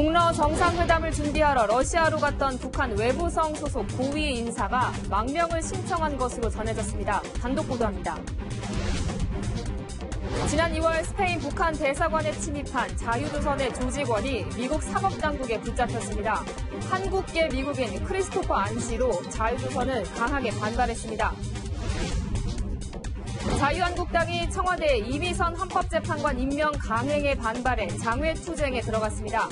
북러 정상회담을 준비하러 러시아로 갔던 북한 외무성 소속 고위 인사가 망명을 신청한 것으로 전해졌습니다. 단독 보도합니다. 지난 2월 스페인 북한 대사관에 침입한 자유조선의 조직원이 미국 사법당국에 붙잡혔습니다. 한국계 미국인 크리스토퍼 안 씨로 자유조선은 강하게 반발했습니다. 자유한국당이 청와대 이미선 헌법재판관 임명 강행에 반발해 장외투쟁에 들어갔습니다.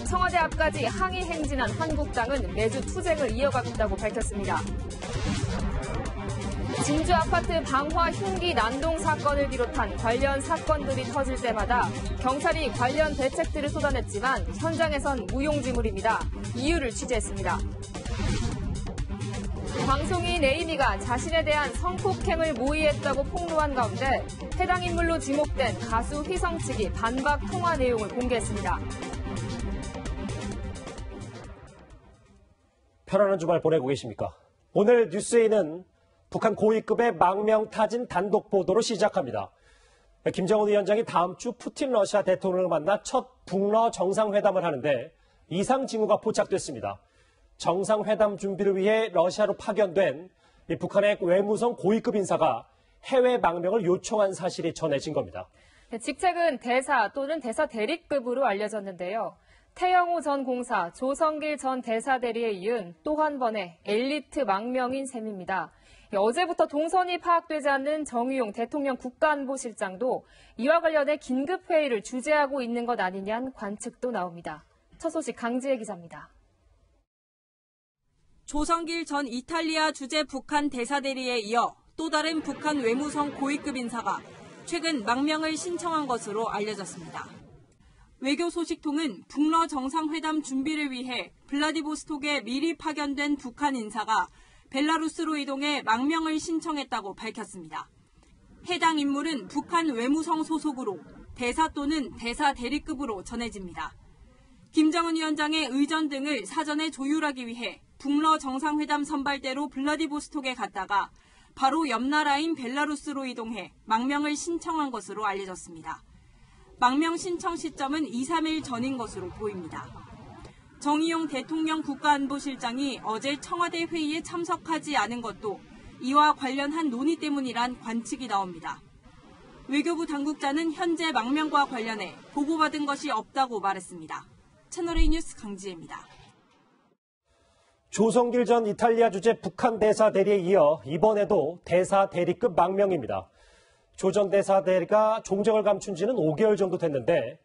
청와대 앞까지 항의 행진한 한국당은 매주 투쟁을 이어가겠다고 밝혔습니다. 진주 아파트 방화 흉기 난동 사건을 비롯한 관련 사건들이 터질 때마다 경찰이 관련 대책들을 쏟아냈지만 현장에선 무용지물입니다. 이유를 취재했습니다. 방송인 에이미가 자신에 대한 성폭행을 모의했다고 폭로한 가운데 해당 인물로 지목된 가수 휘성 측이 반박 통화 내용을 공개했습니다. 편안한 주말 보내고 계십니까? 오늘 뉴스에는 북한 고위급의 망명 타진 단독 보도로 시작합니다. 김정은 위원장이 다음 주 푸틴 러시아 대통령을 만나 첫 북러 정상회담을 하는데 이상 징후가 포착됐습니다. 정상회담 준비를 위해 러시아로 파견된 북한의 외무성 고위급 인사가 해외 망명을 요청한 사실이 전해진 겁니다. 직책은 대사 또는 대사 대리급으로 알려졌는데요. 태영호 전 공사, 조성길 전 대사 대리에 이은 또 한 번의 엘리트 망명인 셈입니다. 어제부터 동선이 파악되지 않는 정의용 대통령 국가안보실장도 이와 관련해 긴급회의를 주재하고 있는 것 아니냐는 관측도 나옵니다. 첫 소식 강지혜 기자입니다. 조성길 전 이탈리아 주재 북한 대사대리에 이어 또 다른 북한 외무성 고위급 인사가 최근 망명을 신청한 것으로 알려졌습니다. 외교소식통은 북러 정상회담 준비를 위해 블라디보스톡에 미리 파견된 북한 인사가 벨라루스로 이동해 망명을 신청했다고 밝혔습니다. 해당 인물은 북한 외무성 소속으로 대사 또는 대사 대리급으로 전해집니다. 김정은 위원장의 의전 등을 사전에 조율하기 위해 북러 정상회담 선발대로 블라디보스톡에 갔다가 바로 옆 나라인 벨라루스로 이동해 망명을 신청한 것으로 알려졌습니다. 망명 신청 시점은 2, 3일 전인 것으로 보입니다. 정의용 대통령 국가안보실장이 어제 청와대 회의에 참석하지 않은 것도 이와 관련한 논의 때문이란 관측이 나옵니다. 외교부 당국자는 현재 망명과 관련해 보고받은 것이 없다고 말했습니다. 채널A 뉴스 강지혜입니다. 조성길 전 이탈리아 주재 북한 대사 대리에 이어 이번에도 대사 대리급 망명입니다. 조 전 대사 대리가 종적을 감춘 지는 5개월 정도 됐는데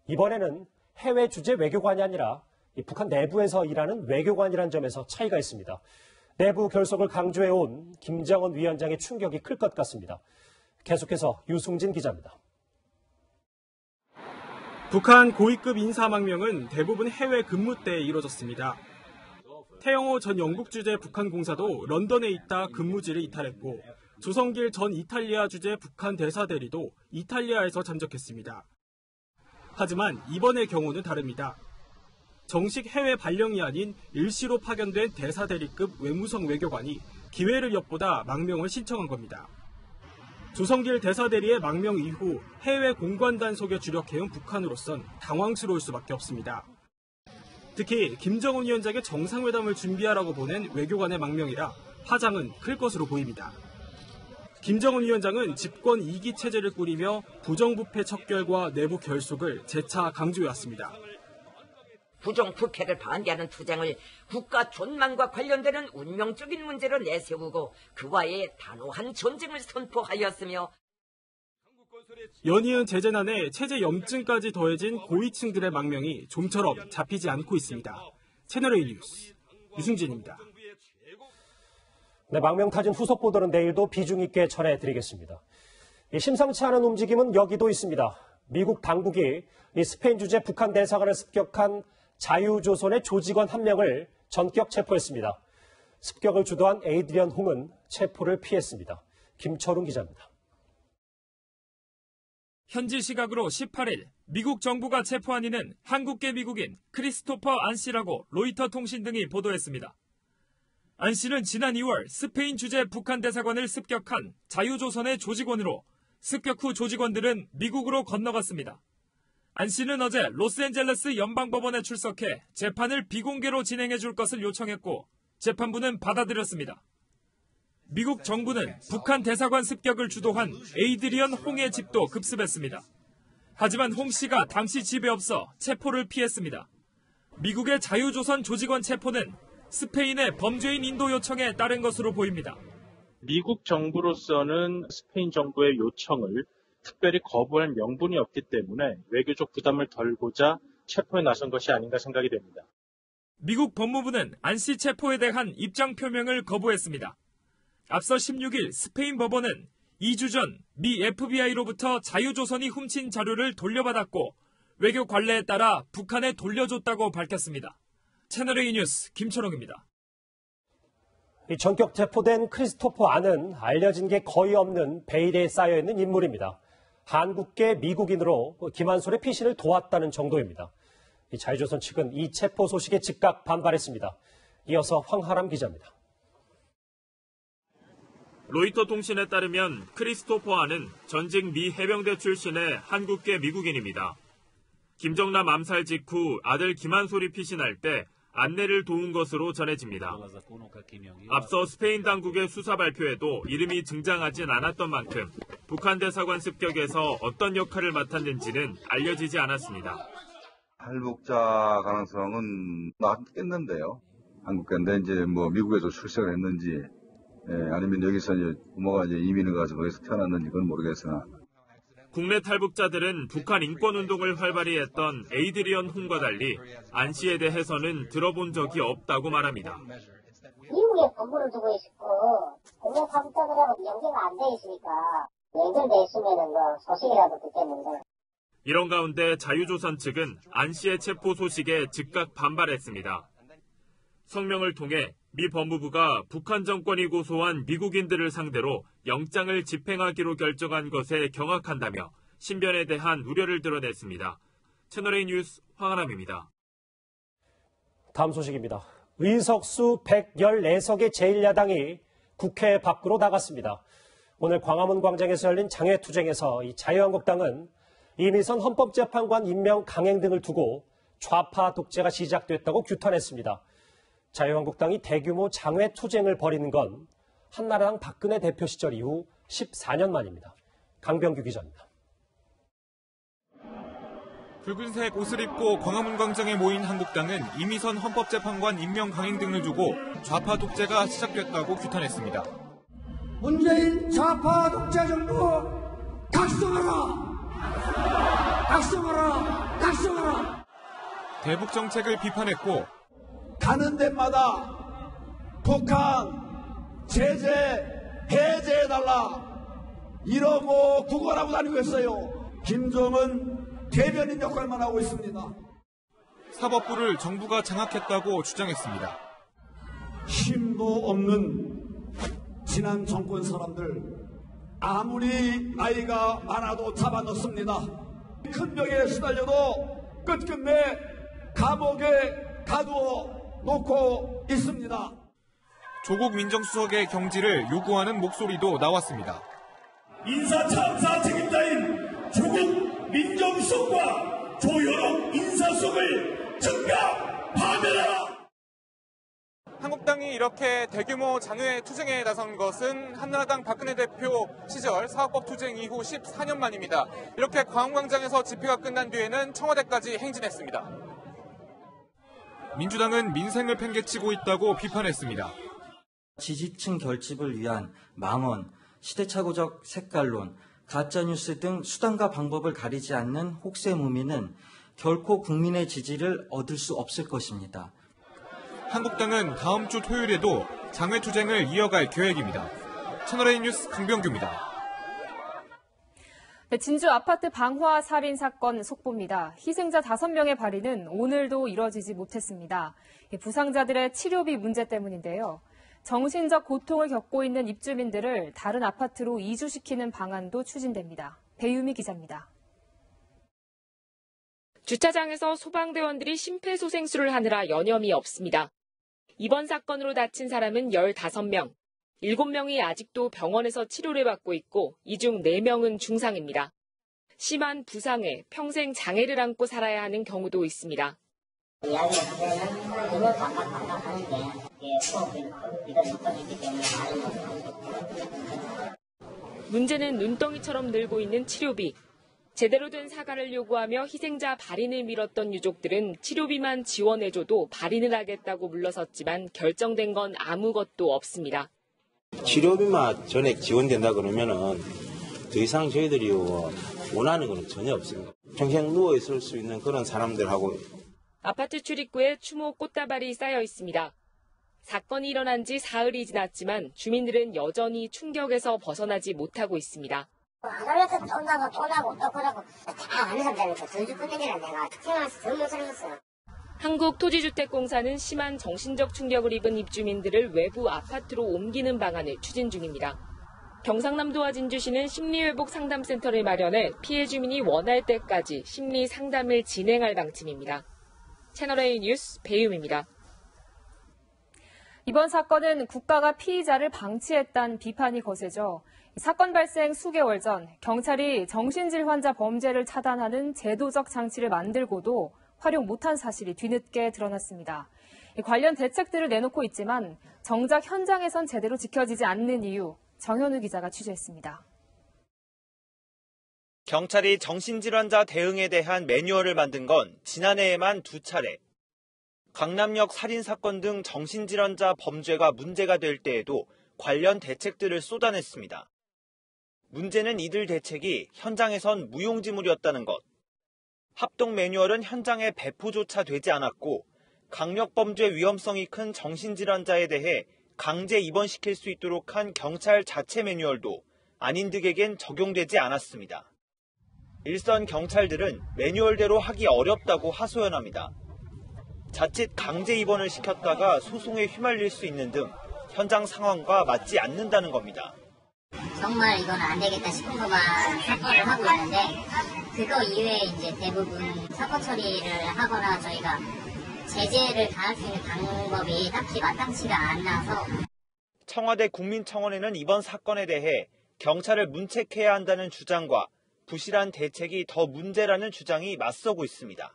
이번에는 해외 주재 외교관이 아니라 북한 내부에서 일하는 외교관이라는 점에서 차이가 있습니다. 내부 결속을 강조해온 김정은 위원장의 충격이 클 것 같습니다. 계속해서 유승진 기자입니다. 북한 고위급 인사 망명은 대부분 해외 근무 때 이뤄졌습니다. 태영호 전 영국 주재 북한 공사도 런던에 있다 근무지를 이탈했고 조성길 전 이탈리아 주재 북한 대사 대리도 이탈리아에서 잠적했습니다. 하지만 이번의 경우는 다릅니다. 정식 해외 발령이 아닌 일시로 파견된 대사 대리급 외무성 외교관이 기회를 엿보다 망명을 신청한 겁니다. 조성길 대사 대리의 망명 이후 해외 공관 단속에 주력해온 북한으로선 당황스러울 수밖에 없습니다. 특히 김정은 위원장의 정상회담을 준비하라고 보낸 외교관의 망명이라 파장은 클 것으로 보입니다. 김정은 위원장은 집권 2기 체제를 꾸리며 부정부패 척결과 내부 결속을 재차 강조해왔습니다. 부정부패를 반대하는 투쟁을 국가 존망과 관련되는 운명적인 문제로 내세우고 그와의 단호한 전쟁을 선포하였으며 연이은 제재난에 체제 염증까지 더해진 고위층들의 망명이 좀처럼 잡히지 않고 있습니다. 채널A 뉴스 유승진입니다. 네, 망명 타진 후속 보도는 내일도 비중 있게 전해드리겠습니다. 심상치 않은 움직임은 여기도 있습니다. 미국 당국이 스페인 주재 북한 대사관을 습격한 자유조선의 조직원 한 명을 전격 체포했습니다. 습격을 주도한 에이드리언 홍은 체포를 피했습니다. 김철웅 기자입니다. 현지 시각으로 18일 미국 정부가 체포한 이는 한국계 미국인 크리스토퍼 안 씨라고 로이터 통신 등이 보도했습니다. 안 씨는 지난 2월 스페인 주재 북한 대사관을 습격한 자유조선의 조직원으로 습격 후 조직원들은 미국으로 건너갔습니다. 안 씨는 어제 로스앤젤레스 연방법원에 출석해 재판을 비공개로 진행해 줄 것을 요청했고 재판부는 받아들였습니다. 미국 정부는 북한 대사관 습격을 주도한 에이드리언 홍의 집도 급습했습니다. 하지만 홍 씨가 당시 집에 없어 체포를 피했습니다. 미국의 자유조선 조직원 체포는 스페인의 범죄인 인도 요청에 따른 것으로 보입니다. 미국 정부로서는 스페인 정부의 요청을 특별히 거부할 명분이 없기 때문에 외교적 부담을 덜고자 체포에 나선 것이 아닌가 생각이 됩니다. 미국 법무부는 안 씨 체포에 대한 입장 표명을 거부했습니다. 앞서 16일 스페인 법원은 2주 전 미 FBI로부터 자유조선이 훔친 자료를 돌려받았고 외교 관례에 따라 북한에 돌려줬다고 밝혔습니다. 채널A 뉴스 김철웅입니다. 전격 체포된 크리스토퍼 안은 알려진 게 거의 없는 베일에 쌓여있는 인물입니다. 한국계 미국인으로 김한솔의 피신을 도왔다는 정도입니다. 자유조선 측은 이 체포 소식에 즉각 반발했습니다. 이어서 황하람 기자입니다. 로이터 통신에 따르면 크리스토퍼 안은 전직 미 해병대 출신의 한국계 미국인입니다. 김정남 암살 직후 아들 김한솔이 피신할 때 안내를 도운 것으로 전해집니다. 앞서 스페인 당국의 수사 발표에도 이름이 등장하진 않았던 만큼 북한 대사관 습격에서 어떤 역할을 맡았는지는 알려지지 않았습니다. 탈북자 가능성은 낮겠는데요. 한국인데 이제 미국에서 출생을 했는지, 아니면 여기서 부모가 이민을 가서 거기서 태어났는지 그건 모르겠으나. 국내 탈북자들은 북한 인권운동을 활발히 했던 에이드리언 홍과 달리 안 씨에 대해서는 들어본 적이 없다고 말합니다. 미국에 본부를 두고 있고 국내 탈북자들하고 연계가 안 돼 있으니까 연결돼 있으면 소식이라도 듣겠는데. 이런 가운데 자유조선 측은 안 씨의 체포 소식에 즉각 반발했습니다. 성명을 통해 미 법무부가 북한 정권이 고소한 미국인들을 상대로 영장을 집행하기로 결정한 것에 경악한다며 신변에 대한 우려를 드러냈습니다. 채널A 뉴스 황하람입니다. 다음 소식입니다. 의석수 114석의 제1야당이 국회 밖으로 나갔습니다. 오늘 광화문 광장에서 열린 장외투쟁에서 이 자유한국당은 이미선 헌법재판관 임명 강행 등을 두고 좌파 독재가 시작됐다고 규탄했습니다. 자유한국당이 대규모 장외투쟁을 벌이는 건 한나라당 박근혜 대표 시절 이후 14년 만입니다. 강병규 기자입니다. 붉은색 옷을 입고 광화문 광장에 모인 한국당은 이미선 헌법재판관 임명 강행 등을 두고 좌파 독재가 시작됐다고 규탄했습니다. 문재인 좌파 독재 정부 각성하라! 각성하라! 각성하라! 대북 정책을 비판했고 가는 데마다 북한 제재 해제해달라 이러고 구걸하고 다니고 있어요. 김정은 대변인 역할만 하고 있습니다. 사법부를 정부가 장악했다고 주장했습니다. 힘도 없는 지난 정권 사람들 아무리 나이가 많아도 잡아넣습니다. 큰 벽에 시달려도 끝끝내 감옥에 가두어 놓고 있습니다. 조국 민정수석의 경질을 요구하는 목소리도 나왔습니다. 인사참사 책임자인 조국 민정수석과 조현옥 인사수석을 즉각 파면하라! 한국당이 이렇게 대규모 장외 투쟁에 나선 것은 한나라당 박근혜 대표 시절 사법법 투쟁 이후 14년 만입니다. 이렇게 광화문광장에서 집회가 끝난 뒤에는 청와대까지 행진했습니다. 민주당은 민생을 팽개치고 있다고 비판했습니다. 지지층 결집을 위한 망언, 시대착오적 색깔론, 가짜뉴스 등 수단과 방법을 가리지 않는 혹세무민은 결코 국민의 지지를 얻을 수 없을 것입니다. 한국당은 다음 주 토요일에도 장외투쟁을 이어갈 계획입니다. 채널A 뉴스 강병규입니다. 네, 진주 아파트 방화 살인 사건 속보입니다. 희생자 5명의 발인은 오늘도 이뤄지지 못했습니다. 부상자들의 치료비 문제 때문인데요. 정신적 고통을 겪고 있는 입주민들을 다른 아파트로 이주시키는 방안도 추진됩니다. 배유미 기자입니다. 주차장에서 소방대원들이 심폐소생술을 하느라 여념이 없습니다. 이번 사건으로 다친 사람은 15명. 7명이 아직도 병원에서 치료를 받고 있고 이 중 4명은 중상입니다. 심한 부상에 평생 장애를 안고 살아야 하는 경우도 있습니다. 이야기가 그때는 눈을 반박하는데 호흡기가 섞어지기 때문에 문제는 눈덩이처럼 늘고 있는 치료비. 제대로 된 사과를 요구하며 희생자 발인을 밀었던 유족들은 치료비만 지원해줘도 발인을 하겠다고 물러섰지만 결정된 건 아무것도 없습니다. 치료비만 전액 지원된다 그러면은 더 이상 저희들이 원하는 건 전혀 없습니다. 평생 누워 있을 수 있는 그런 사람들하고. 아파트 출입구에 추모 꽃다발이 쌓여 있습니다. 사건이 일어난 지 사흘이 지났지만 주민들은 여전히 충격에서 벗어나지 못하고 있습니다. 하루에서 또 나고 또 그러고 다 아는 사람들이니까 더 죽고 내기라 내가 태어나서 전문 사람이었어요. 한국토지주택공사는 심한 정신적 충격을 입은 입주민들을 외부 아파트로 옮기는 방안을 추진 중입니다. 경상남도와 진주시는 심리회복 상담센터를 마련해 피해 주민이 원할 때까지 심리 상담을 진행할 방침입니다. 채널A 뉴스 배유미입니다. 이번 사건은 국가가 피의자를 방치했다는 비판이 거세죠. 사건 발생 수개월 전 경찰이 정신질 환자 범죄를 차단하는 제도적 장치를 만들고도 활용 못한 사실이 뒤늦게 드러났습니다. 관련 대책들을 내놓고 있지만 정작 현장에선 제대로 지켜지지 않는 이유, 정현우 기자가 취재했습니다. 경찰이 정신질환자 대응에 대한 매뉴얼을 만든 건 지난해에만 2차례. 강남역 살인사건 등 정신질환자 범죄가 문제가 될 때에도 관련 대책들을 쏟아냈습니다. 문제는 이들 대책이 현장에선 무용지물이었다는 것. 합동 매뉴얼은 현장에 배포조차 되지 않았고 강력범죄 위험성이 큰 정신질환자에 대해 강제 입원시킬 수 있도록 한 경찰 자체 매뉴얼도 아닌 득에겐 적용되지 않았습니다. 일선 경찰들은 매뉴얼대로 하기 어렵다고 하소연합니다. 자칫 강제 입원을 시켰다가 소송에 휘말릴 수 있는 등 현장 상황과 맞지 않는다는 겁니다. 정말 이건 안 되겠다 싶은 것만 사건을 하고 있는데 그거 이외에 이제 대부분 사건 처리를 하거나 저희가 제재를 가할 수 있는 방법이 딱히 마땅치가 않아서 청와대 국민청원에는 이번 사건에 대해 경찰을 문책해야 한다는 주장과 부실한 대책이 더 문제라는 주장이 맞서고 있습니다.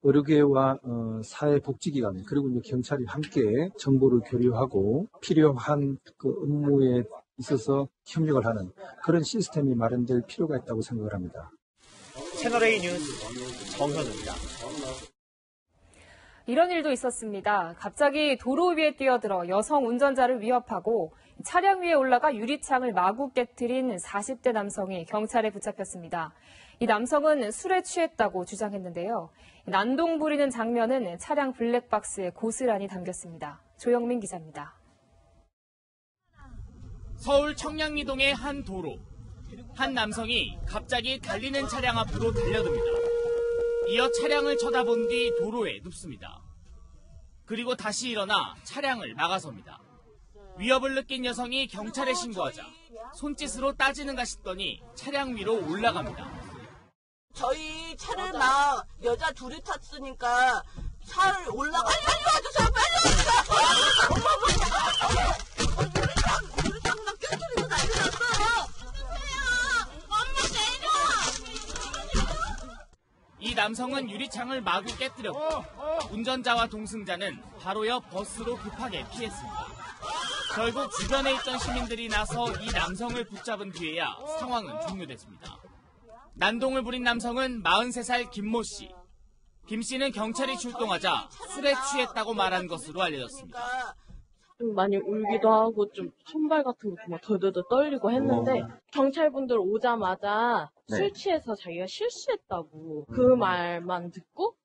의료계와 사회복지기관 그리고 이제 경찰이 함께 정보를 교류하고 필요한 그 업무에 있어서 협력을 하는 그런 시스템이 마련될 필요가 있다고 생각을 합니다. 채널A 뉴스 정현우입니다. 이런 일도 있었습니다. 갑자기 도로 위에 뛰어들어 여성 운전자를 위협하고 차량 위에 올라가 유리창을 마구 깨트린 40대 남성이 경찰에 붙잡혔습니다. 이 남성은 술에 취했다고 주장했는데요. 난동 부리는 장면은 차량 블랙박스에 고스란히 담겼습니다. 조영민 기자입니다. 서울 청량리동의 한 도로. 한 남성이 갑자기 달리는 차량 앞으로 달려듭니다. 이어 차량을 쳐다본 뒤 도로에 눕습니다. 그리고 다시 일어나 차량을 막아섭니다. 위협을 느낀 여성이 경찰에 신고하자 손짓으로 따지는가 싶더니 차량 위로 올라갑니다. 저희 차를 막 여자 둘이 탔으니까 차를 올라가 빨리 와주세요 빨리 와주세요. 유리창 막 깨뜨리고 난리 났어요. 엄마 내려. 이 남성은 유리창을 마구 깨뜨렸고 운전자와 동승자는 바로 옆 버스로 급하게 피했습니다. 결국 주변에 있던 시민들이 나서 이 남성을 붙잡은 뒤에야 상황은 종료됐습니다. 난동을 부린 남성은 43살 김모 씨. 김 씨는 경찰이 출동하자 술에 취했다고 말한 것으로 알려졌습니다. 좀 많이 울기도 하고 좀 손발 같은 것도 막 더더더 떨리고 했는데 경찰분들 오자마자 술 취해서 자기가 실수했다고 그 말만 듣고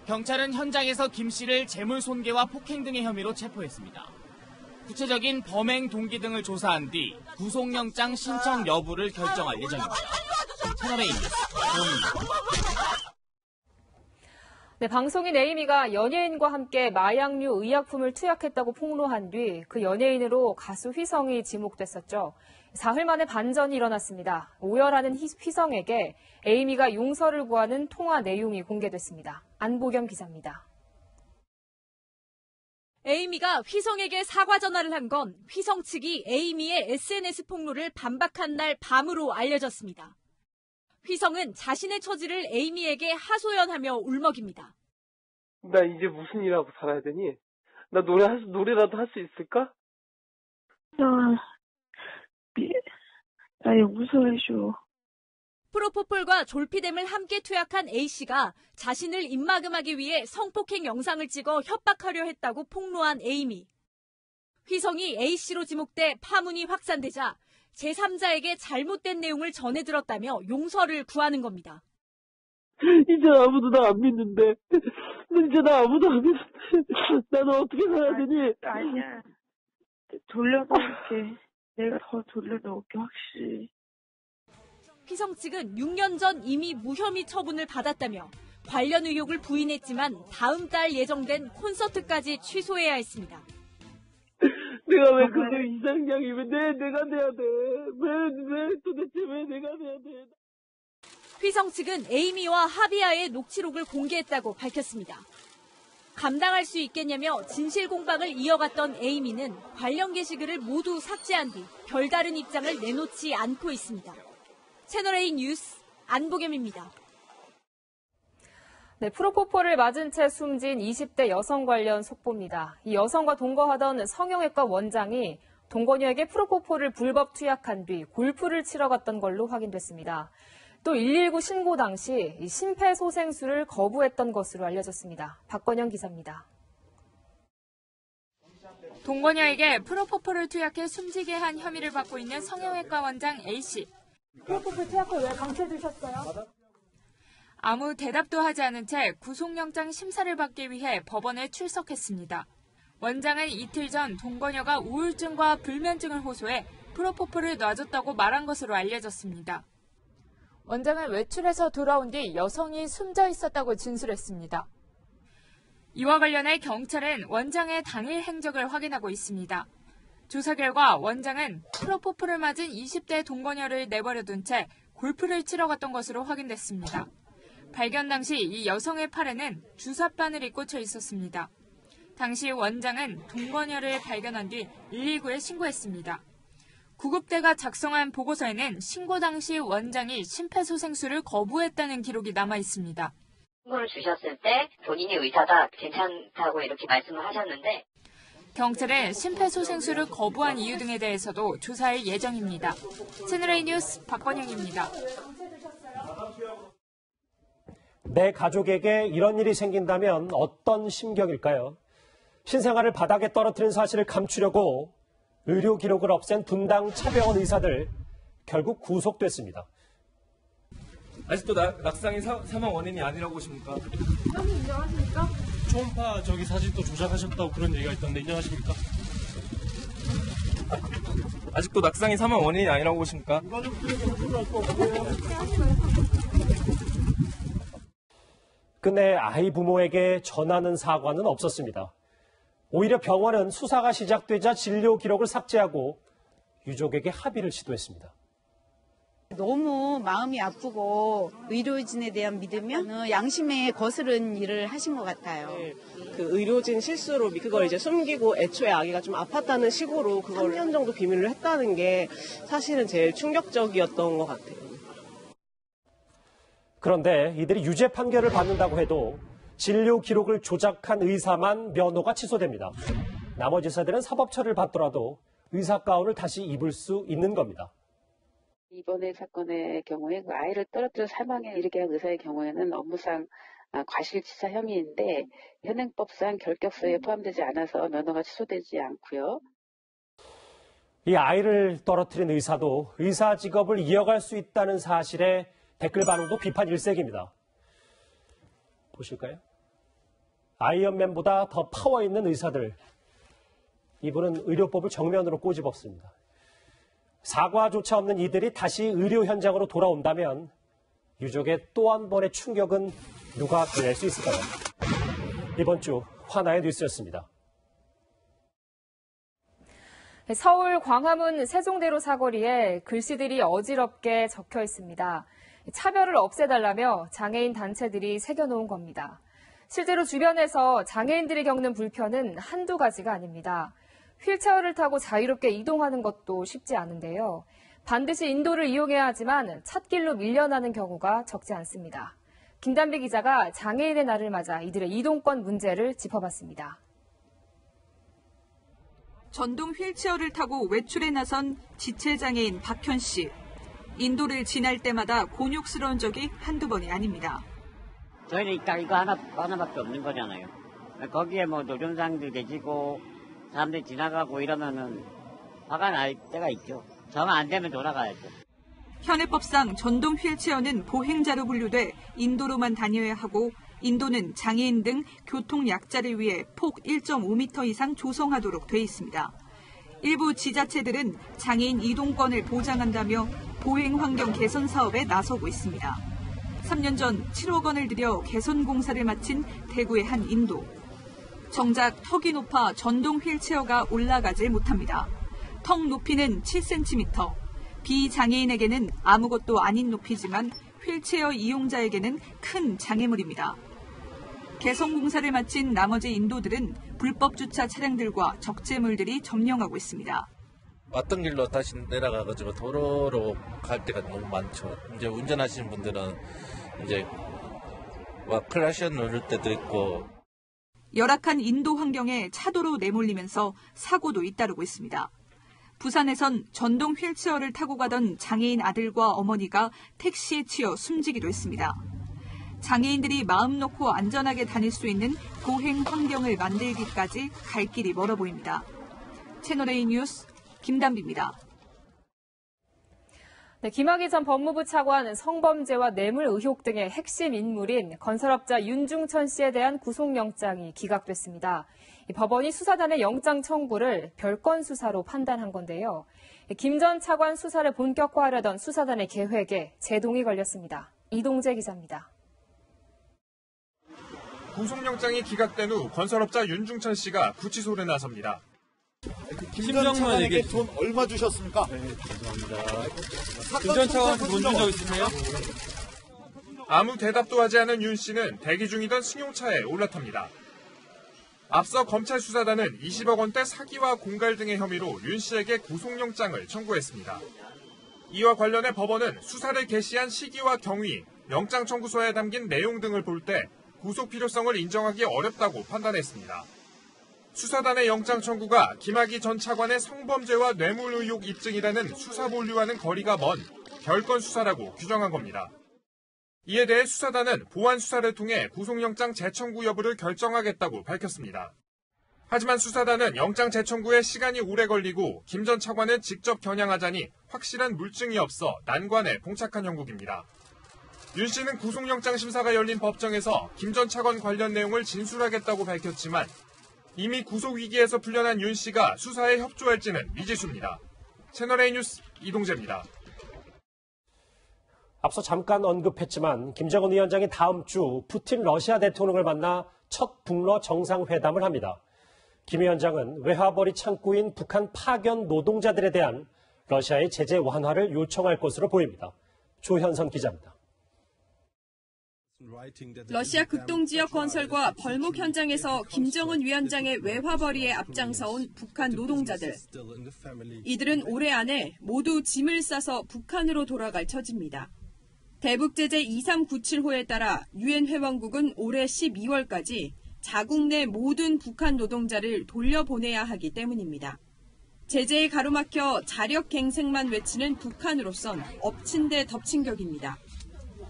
경찰은 현장에서 김 씨를 재물손괴와 폭행 등의 혐의로 체포했습니다. 구체적인 범행 동기 등을 조사한 뒤 구속영장 신청 여부를 결정할 예정입니다. 채널A 뉴스 조은입니다. 네, 방송인 에이미가 연예인과 함께 마약류 의약품을 투약했다고 폭로한 뒤 그 연예인으로 가수 휘성이 지목됐었죠. 사흘 만에 반전이 일어났습니다. 오열하는 휘성에게 에이미가 용서를 구하는 통화 내용이 공개됐습니다. 안보겸 기자입니다. 에이미가 휘성에게 사과 전화를 한 건 휘성 측이 에이미의 SNS 폭로를 반박한 날 밤으로 알려졌습니다. 휘성은 자신의 처지를 에이미에게 하소연하며 울먹입니다. 나 이제 무슨 일하고 살아야 되니? 나 노래라도 할 수 있을까? 나 용서해줘. 프로포폴과 졸피뎀을 함께 투약한 A씨가 자신을 입막음하기 위해 성폭행 영상을 찍어 협박하려 했다고 폭로한 에이미. 휘성이 A씨로 지목돼 파문이 확산되자 제3자에게 잘못된 내용을 전해 들었다며 용서를 구하는 겁니다. 이제 아무도 나 안 믿는데. 이제 나 아무도 안 믿는데. 나는 어떻게 살아야 되니? 아니야. 돌려놓을게. 내가 더 돌려놓을게, 확실히. 휘성 측은 6년 전 이미 무혐의 처분을 받았다며 관련 의혹을 부인했지만 다음 달 예정된 콘서트까지 취소해야 했습니다. 내가 왜 그거 이상형이 왜 내가 돼야 돼? 도대체 왜 내가 돼야 돼? 휘성 측은 에이미와 하비아의 녹취록을 공개했다고 밝혔습니다. 감당할 수 있겠냐며 진실 공방을 이어갔던 에이미는 관련 게시글을 모두 삭제한 뒤 별다른 입장을 내놓지 않고 있습니다. 채널A 뉴스 안보겸입니다. 네, 프로포폴을 맞은 채 숨진 20대 여성 관련 속보입니다. 이 여성과 동거하던 성형외과 원장이 동거녀에게 프로포폴을 불법 투약한 뒤 골프를 치러 갔던 걸로 확인됐습니다. 또 119 신고 당시 심폐소생술을 거부했던 것으로 알려졌습니다. 박건영 기자입니다. 동거녀에게 프로포폴을 투약해 숨지게 한 혐의를 받고 있는 성형외과 원장 A씨. 프로포폴 투약을 왜 강제드셨어요? 아무 대답도 하지 않은 채 구속영장 심사를 받기 위해 법원에 출석했습니다. 원장은 이틀 전 동거녀가 우울증과 불면증을 호소해 프로포폴을 놔줬다고 말한 것으로 알려졌습니다. 원장은 외출해서 돌아온 뒤 여성이 숨져 있었다고 진술했습니다. 이와 관련해 경찰은 원장의 당일 행적을 확인하고 있습니다. 조사 결과 원장은 프로포폴을 맞은 20대 동거녀를 내버려둔 채 골프를 치러 갔던 것으로 확인됐습니다. 발견 당시 이 여성의 팔에는 주삿바늘이 꽂혀 있었습니다. 당시 원장은 동거녀를 발견한 뒤 119에 신고했습니다. 구급대가 작성한 보고서에는 신고 당시 원장이 심폐소생술을 거부했다는 기록이 남아 있습니다. 신고를 주셨을 때 본인의 의사가 괜찮다고 이렇게 말씀을 하셨는데 경찰은 심폐소생술을 거부한 이유 등에 대해서도 조사할 예정입니다. 채널A 뉴스 박건영입니다. 내 가족에게 이런 일이 생긴다면 어떤 심경일까요? 신생아를 바닥에 떨어뜨린 사실을 감추려고 의료 기록을 없앤 분당 차병원 의사들 결국 구속됐습니다. 아직도 낙상이 사망 원인이 아니라고 보십니까? 형님 인정하십니까? 초음파 사진도 조작하셨다고 그런 얘기가 있던데 인정하십니까? 아직도 낙상이 사망 원인이 아니라고 보십니까? 끝내 아이 부모에게 전하는 사과는 없었습니다. 오히려 병원은 수사가 시작되자 진료 기록을 삭제하고 유족에게 합의를 시도했습니다. 너무 마음이 아프고 의료진에 대한 믿으면 양심에 거스른 일을 하신 것 같아요. 네, 그 의료진 실수로 그걸 이제 숨기고 애초에 아기가 좀 아팠다는 식으로 그걸 3년 정도 비밀로 했다는 게 사실은 제일 충격적이었던 것 같아요. 그런데 이들이 유죄 판결을 받는다고 해도 진료 기록을 조작한 의사만 면허가 취소됩니다. 나머지 의사들은 사법 처리를 받더라도 의사 가운을 다시 입을 수 있는 겁니다. 이번에 사건의 경우에 그 아이를 떨어뜨려 사망에 이르게 한 의사의 경우에는 업무상 과실치사 혐의인데 현행법상 결격서에 포함되지 않아서 면허가 취소되지 않고요. 이 아이를 떨어뜨린 의사도 의사 직업을 이어갈 수 있다는 사실에 댓글 반응도 비판 일색입니다. 보실까요? 아이언맨보다 더 파워 있는 의사들. 이분은 의료법을 정면으로 꼬집었습니다. 사과조차 없는 이들이 다시 의료 현장으로 돌아온다면 유족의 또 한 번의 충격은 누가 그릴 수 있을까요? 이번 주 화나의 뉴스였습니다. 서울 광화문 세종대로 사거리에 글씨들이 어지럽게 적혀 있습니다. 차별을 없애달라며 장애인 단체들이 새겨놓은 겁니다. 실제로 주변에서 장애인들이 겪는 불편은 한두 가지가 아닙니다. 휠체어를 타고 자유롭게 이동하는 것도 쉽지 않은데요. 반드시 인도를 이용해야 하지만 찻길로 밀려나는 경우가 적지 않습니다. 김단비 기자가 장애인의 날을 맞아 이들의 이동권 문제를 짚어봤습니다. 전동 휠체어를 타고 외출에 나선 지체장애인 박현 씨. 인도를 지날 때마다 곤욕스러운 적이 한두 번이 아닙니다. 저희는 딱 이거 하나밖에 없는 거잖아요. 거기에 뭐 노점상들 계시고 사람들이 지나가고 이러면은 화가 날 때가 있죠. 정 안 되면 돌아가야죠. 현행법상 전동 휠체어는 보행자로 분류돼 인도로만 다녀야 하고 인도는 장애인 등 교통약자를 위해 폭 1.5m 이상 조성하도록 돼 있습니다. 일부 지자체들은 장애인 이동권을 보장한다며 보행 환경 개선 사업에 나서고 있습니다. 3년 전 7억 원을 들여 개선 공사를 마친 대구의 한 인도. 정작 턱이 높아 전동 휠체어가 올라가질 못합니다. 턱 높이는 7cm. 비장애인에게는 아무것도 아닌 높이지만 휠체어 이용자에게는 큰 장애물입니다. 개선 공사를 마친 나머지 인도들은 불법 주차 차량들과 적재물들이 점령하고 있습니다. 왔던 길로 다시 내려가가지고 도로로 갈 때가 너무 많죠. 이제 운전하시는 분들은 이제 클라시언 누를 때도 있고. 열악한 인도 환경에 차도로 내몰리면서 사고도 잇따르고 있습니다. 부산에선 전동 휠체어를 타고 가던 장애인 아들과 어머니가 택시에 치여 숨지기도 했습니다. 장애인들이 마음 놓고 안전하게 다닐 수 있는 보행 환경을 만들기까지 갈 길이 멀어 보입니다. 채널A 뉴스 김단비입니다. 네, 김학의 전 법무부 차관 성범죄와 뇌물 의혹 등의 핵심 인물인 건설업자 윤중천 씨에 대한 구속영장이 기각됐습니다. 법원이 수사단의 영장 청구를 별건 수사로 판단한 건데요. 김 전 차관 수사를 본격화하려던 수사단의 계획에 제동이 걸렸습니다. 이동재 기자입니다. 구속영장이 기각된 후 건설업자 윤중천 씨가 구치소를 나섭니다. 김 전 차관에게 돈 얼마 주셨습니까? 네, 감사합니다. 김 전 차관한테 돈 준 적 있으세요? 아무 대답도 하지 않은 윤 씨는 대기 중이던 승용차에 올라탑니다. 앞서 검찰 수사단은 20억 원대 사기와 공갈 등의 혐의로 윤 씨에게 구속영장을 청구했습니다. 이와 관련해 법원은 수사를 개시한 시기와 경위, 영장 청구서에 담긴 내용 등을 볼 때 구속 필요성을 인정하기 어렵다고 판단했습니다. 수사단의 영장 청구가 김학의 전 차관의 성범죄와 뇌물 의혹 입증이라는 수사 본류와는 거리가 먼 별건 수사라고 규정한 겁니다. 이에 대해 수사단은 보완 수사를 통해 구속영장 재청구 여부를 결정하겠다고 밝혔습니다. 하지만 수사단은 영장 재청구에 시간이 오래 걸리고 김 전 차관은 직접 겨냥하자니 확실한 물증이 없어 난관에 봉착한 형국입니다. 윤 씨는 구속영장 심사가 열린 법정에서 김 전 차관 관련 내용을 진술하겠다고 밝혔지만 이미 구속 위기에서 풀려난 윤 씨가 수사에 협조할지는 미지수입니다. 채널A 뉴스 이동재입니다. 앞서 잠깐 언급했지만 김정은 위원장이 다음 주 푸틴 러시아 대통령을 만나 첫 북러 정상회담을 합니다. 김 위원장은 외화벌이 창구인 북한 파견 노동자들에 대한 러시아의 제재 완화를 요청할 것으로 보입니다. 조현선 기자입니다. 러시아 극동지역 건설과 벌목 현장에서 김정은 위원장의 외화벌이에 앞장서온 북한 노동자들. 이들은 올해 안에 모두 짐을 싸서 북한으로 돌아갈 처지입니다. 대북제재 2397호에 따라 유엔 회원국은 올해 12월까지 자국 내 모든 북한 노동자를 돌려보내야 하기 때문입니다. 제재에 가로막혀 자력갱생만 외치는 북한으로선 엎친 데 덮친 격입니다.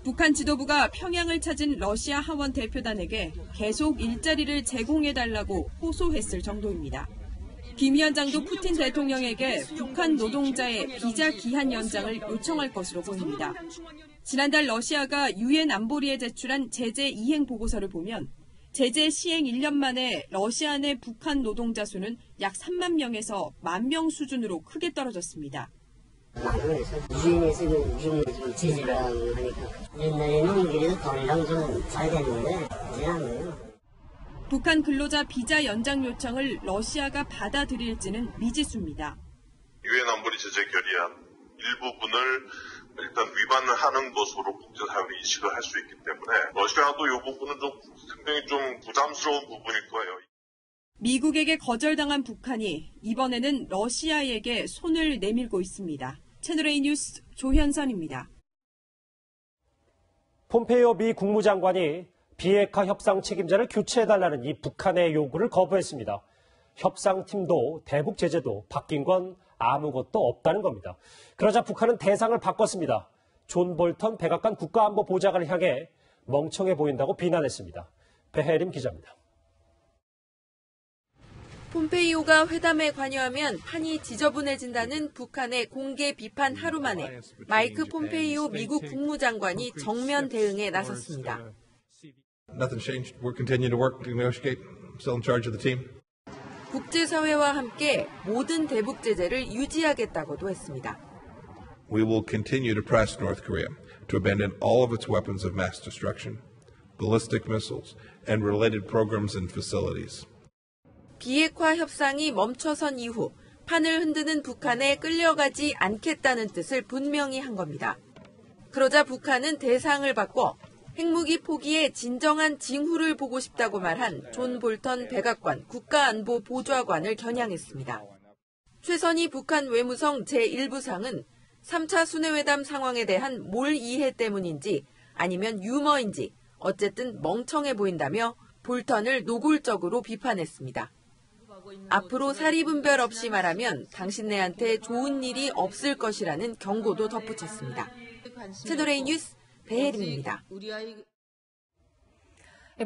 북한 지도부가 평양을 찾은 러시아 하원 대표단에게 계속 일자리를 제공해달라고 호소했을 정도입니다. 김 위원장도 푸틴 대통령에게 북한 노동자의 비자 기한 연장을 요청할 것으로 보입니다. 지난달 러시아가 유엔 안보리에 제출한 제재 이행 보고서를 보면 제재 시행 1년 만에 러시아 내 북한 노동자 수는 약 3만 명에서 1만 명 수준으로 크게 떨어졌습니다. 유엔에서 좀 제재를 하니까 옛날에는 그래도 돈이랑 좀 잘 됐는데 이제 안 돼요. 북한 근로자 비자 연장 요청을 러시아가 받아들일지는 미지수입니다. 유엔 안보리 제재 결의안 일부분을 일단 위반을 하는 것으로 국제사회로 인식을 할 수 있기 때문에 러시아도 이 부분은 좀 상당히 좀 부담스러운 부분일 거예요. 미국에게 거절당한 북한이 이번에는 러시아에게 손을 내밀고 있습니다. 채널A 뉴스 조현선입니다. 폼페이오 미 국무장관이 비핵화 협상 책임자를 교체해달라는 이 북한의 요구를 거부했습니다. 협상팀도 대북 제재도 바뀐 건 아무것도 없다는 겁니다. 그러자 북한은 대상을 바꿨습니다. 존 볼턴 백악관 국가안보보좌관을 향해 멍청해 보인다고 비난했습니다. 배혜림 기자입니다. 폼페이오가 회담에 관여하면 판이 지저분해진다는 북한의 공개 비판 하루 만에 마이크 폼페이오 미국 국무장관이 정면 대응에 나섰습니다. Nothing changed. We'll continue to work to negotiate. Still in charge of the team. 국제사회와 함께 모든 대북 제재를 유지하겠다고도 했습니다. We will continue to press North Korea to abandon all of its weapons of mass destruction, ballistic missiles, and related programs and facilities. 비핵화 협상이 멈춰선 이후 판을 흔드는 북한에 끌려가지 않겠다는 뜻을 분명히 한 겁니다. 그러자 북한은 대상을 바꿔 핵무기 포기에 진정한 징후를 보고 싶다고 말한 존 볼턴 백악관 국가안보보좌관을 겨냥했습니다. 최선희 북한 외무성 제1부상은 3차 순회회담 상황에 대한 몰 이해 때문인지 아니면 유머인지 어쨌든 멍청해 보인다며 볼턴을 노골적으로 비판했습니다. 앞으로 사리분별 없이 말하면 당신네한테 좋은 일이 없을 것이라는 경고도 덧붙였습니다. 채널A 뉴스 배혜림입니다.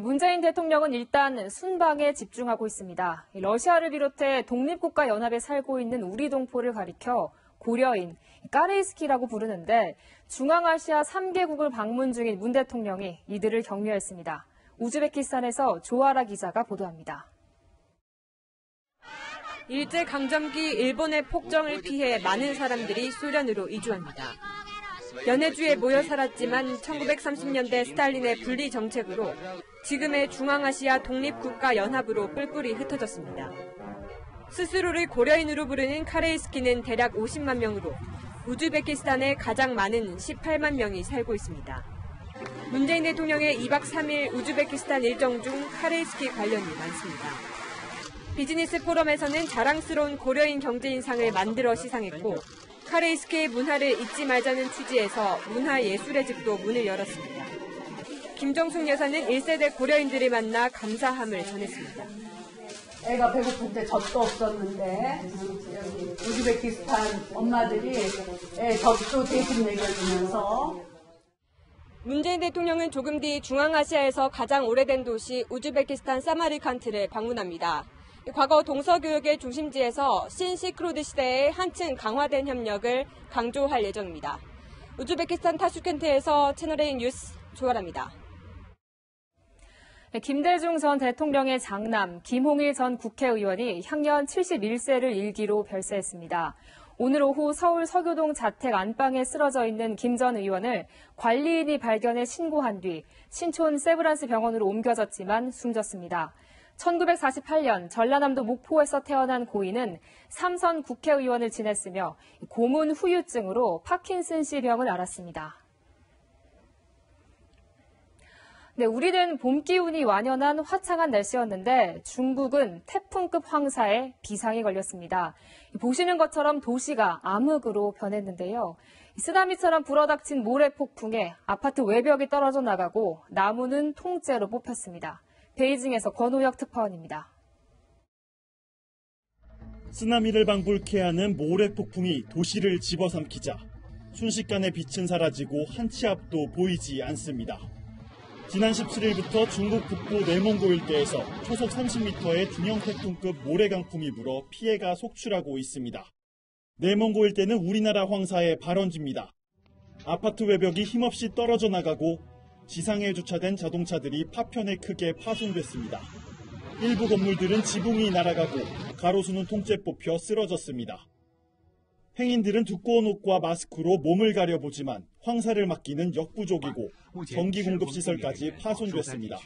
문재인 대통령은 일단 순방에 집중하고 있습니다. 러시아를 비롯해 독립국가 연합에 살고 있는 우리 동포를 가리켜 고려인, 까레이스키라고 부르는데 중앙아시아 3개국을 방문 중인 문 대통령이 이들을 격려했습니다. 우즈베키스탄에서 조아라 기자가 보도합니다. 일제강점기 일본의 폭정을 피해 많은 사람들이 소련으로 이주합니다. 연해주에 모여 살았지만 1930년대 스탈린의 분리 정책으로 지금의 중앙아시아 독립국가 연합으로 뿔뿔이 흩어졌습니다. 스스로를 고려인으로 부르는 카레이스키는 대략 50만 명으로 우즈베키스탄에 가장 많은 18만 명이 살고 있습니다. 문재인 대통령의 2박 3일 우즈베키스탄 일정 중 카레이스키 관련이 많습니다. 비즈니스 포럼에서는 자랑스러운 고려인 경제인상을 만들어 시상했고 카레이스키의 문화를 잊지 말자는 취지에서 문화예술의 집도 문을 열었습니다. 김정숙 여사는 1세대 고려인들을 만나 감사함을 전했습니다. 애가 배고플 때 젖도 없었는데 여기 우즈베키스탄 엄마들이 애 젖도 대신 먹여주면서 문재인 대통령은 조금 뒤 중앙아시아에서 가장 오래된 도시 우즈베키스탄 사마르칸트를 방문합니다. 과거 동서교역의 중심지에서 신시크로드 시대의 한층 강화된 협력을 강조할 예정입니다. 우즈베키스탄 타슈켄트에서 채널A 뉴스 조아라입니다. 김대중 전 대통령의 장남 김홍일 전 국회의원이 향년 71세를 일기로 별세했습니다. 오늘 오후 서울 서교동 자택 안방에 쓰러져 있는 김 전 의원을 관리인이 발견해 신고한 뒤 신촌 세브란스 병원으로 옮겨졌지만 숨졌습니다. 1948년 전라남도 목포에서 태어난 고인은 3선 국회의원을 지냈으며 고문 후유증으로 파킨슨씨 병을 앓았습니다. 네, 우리는 봄 기운이 완연한 화창한 날씨였는데 중국은 태풍급 황사에 비상이 걸렸습니다. 보시는 것처럼 도시가 암흑으로 변했는데요. 쓰나미처럼 불어닥친 모래 폭풍에 아파트 외벽이 떨어져 나가고 나무는 통째로 뽑혔습니다. 베이징에서 권호혁 특파원입니다. 쓰나미를 방불케 하는 모래 폭풍이 도시를 집어삼키자 순식간에 빛은 사라지고 한 치 앞도 보이지 않습니다. 지난 17일부터 중국 북부 내몽고 일대에서 초속 30m의 중형 태풍급 모래 강풍이 불어 피해가 속출하고 있습니다. 내몽고 일대는 우리나라 황사의 발원지입니다. 아파트 외벽이 힘없이 떨어져 나가고 지상에 주차된 자동차들이 파편에 크게 파손됐습니다. 일부 건물들은 지붕이 날아가고 가로수는 통째 뽑혀 쓰러졌습니다. 행인들은 두꺼운 옷과 마스크로 몸을 가려보지만 황사를 막기는 역부족이고 전기 공급 시설까지 파손됐습니다.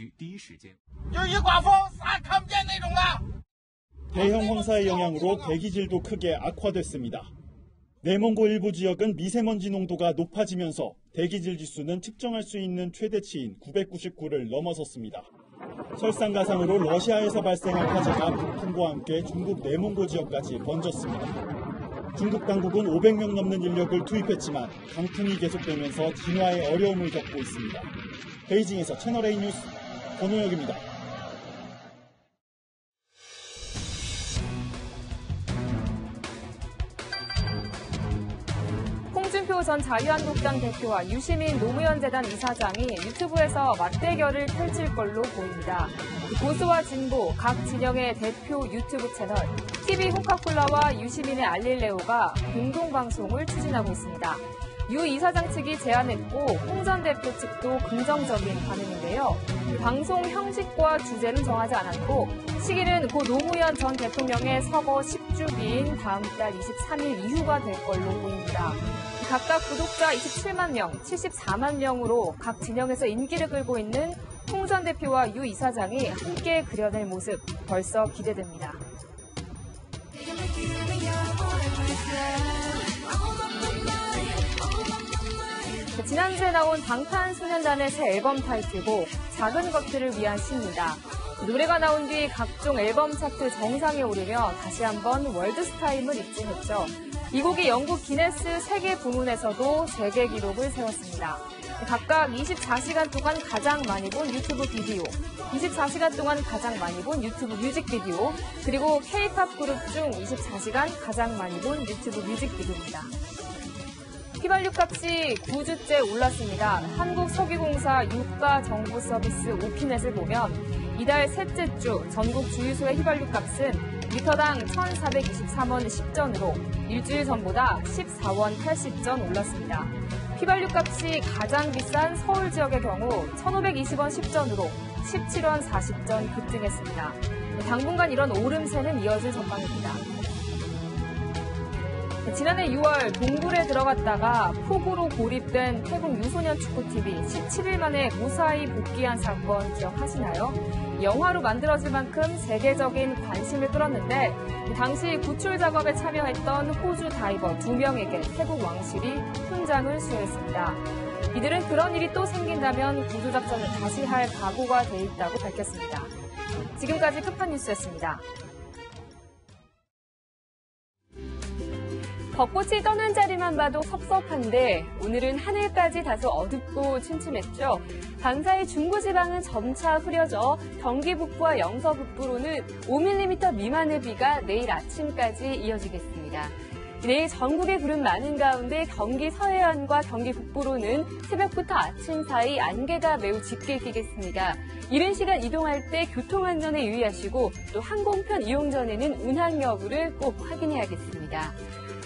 대형 황사의 영향으로 대기질도 크게 악화됐습니다. 내몽고 일부 지역은 미세먼지 농도가 높아지면서 대기질 지수는 측정할 수 있는 최대치인 999를 넘어섰습니다. 설상가상으로 러시아에서 발생한 화재가 북풍과 함께 중국 내몽고 지역까지 번졌습니다. 중국 당국은 500명 넘는 인력을 투입했지만 강풍이 계속되면서 진화에 어려움을 겪고 있습니다. 베이징에서 채널A 뉴스 권호혁입니다. 홍준표 전 자유한국당 대표와 유시민 노무현재단 이사장이 유튜브에서 맞대결을 펼칠 걸로 보입니다. 보수와 진보 각 진영의 대표 유튜브 채널 TV 홍카콜라와 유시민의 알릴레오가 공동방송을 추진하고 있습니다. 유 이사장 측이 제안했고 홍 전 대표 측도 긍정적인 반응인데요. 방송 형식과 주제는 정하지 않았고 시기는 고 노무현 전 대통령의 서거 10주기인 다음 달 23일 이후가 될 걸로 보입니다. 각각 구독자 27만 명, 74만 명으로 각 진영에서 인기를 끌고 있는 홍 전 대표와 유 이사장이 함께 그려낼 모습 벌써 기대됩니다. 지난주에 나온 방탄소년단의 새 앨범 타이틀곡 작은 것들을 위한 시입니다. 노래가 나온 뒤 각종 앨범 차트 정상에 오르며 다시 한번 월드스타임을 입증했죠. 이 곡이 영국 기네스 세계 부문에서도 세계 기록을 세웠습니다. 각각 24시간 동안 가장 많이 본 유튜브 비디오, 24시간 동안 가장 많이 본 유튜브 뮤직비디오, 그리고 K-팝 그룹 중 24시간 가장 많이 본 유튜브 뮤직비디오입니다. 휘발유 값이 9주째 올랐습니다. 한국석유공사 유가 정보 서비스 오피넷을 보면 이달 셋째 주 전국 주유소의 휘발유 값은 리터당 1,423원 10전으로 일주일 전보다 14원 80전 올랐습니다. 휘발유 값이 가장 비싼 서울 지역의 경우 1,520원 10전으로 17원 40전 급등했습니다. 당분간 이런 오름세는 이어질 전망입니다. 지난해 6월 동굴에 들어갔다가 폭우로 고립된 태국 유소년 축구팀이 17일 만에 무사히 복귀한 사건 기억하시나요? 영화로 만들어질 만큼 세계적인 관심을 끌었는데 당시 구출 작업에 참여했던 호주 다이버 2명에게 태국 왕실이 훈장을 수여했습니다. 이들은 그런 일이 또 생긴다면 구조작전을 다시 할 각오가 돼 있다고 밝혔습니다. 지금까지 끝판 뉴스였습니다. 벚꽃이 떠난 자리만 봐도 섭섭한데 오늘은 하늘까지 다소 어둡고 침침했죠. 밤사이 중부지방은 점차 흐려져 경기 북부와 영서 북부로는 5mm 미만의 비가 내일 아침까지 이어지겠습니다. 내일 전국의 구름 많은 가운데 경기 서해안과 경기 북부로는 새벽부터 아침 사이 안개가 매우 짙게 끼겠습니다. 이른 시간 이동할 때 교통안전에 유의하시고 또 항공편 이용 전에는 운항 여부를 꼭 확인해야겠습니다.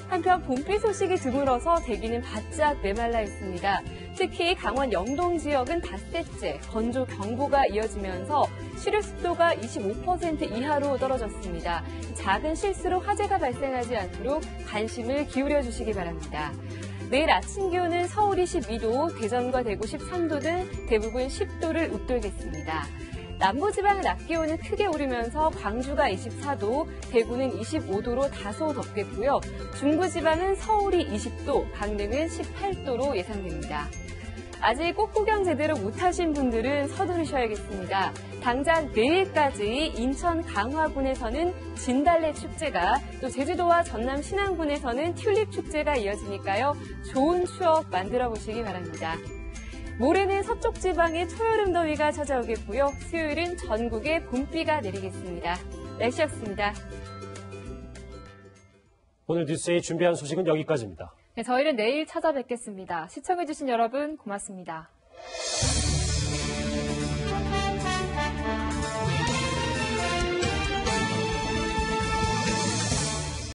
한편 봄비 소식이 드물어서 대기는 바짝 메말라 있습니다. 특히 강원 영동 지역은 닷새째 건조 경보가 이어지면서 시력 습도가 25% 이하로 떨어졌습니다. 작은 실수로 화재가 발생하지 않도록 관심을 기울여 주시기 바랍니다. 내일 아침 기온은 서울이 12도, 대전과 대구 13도 등 대부분 10도를 웃돌겠습니다. 남부지방은 낮 기온은 크게 오르면서 광주가 24도, 대구는 25도로 다소 덥겠고요. 중부지방은 서울이 20도, 강릉은 18도로 예상됩니다. 아직 꽃구경 제대로 못하신 분들은 서두르셔야겠습니다. 당장 내일까지 인천 강화군에서는 진달래 축제가, 또 제주도와 전남 신안군에서는 튤립 축제가 이어지니까요. 좋은 추억 만들어 보시기 바랍니다. 모레는 서쪽 지방에 초여름 더위가 찾아오겠고요. 수요일은 전국에 봄비가 내리겠습니다. 날씨였습니다. 오늘 뉴스에 준비한 소식은 여기까지입니다. 네, 저희는 내일 찾아뵙겠습니다. 시청해주신 여러분 고맙습니다.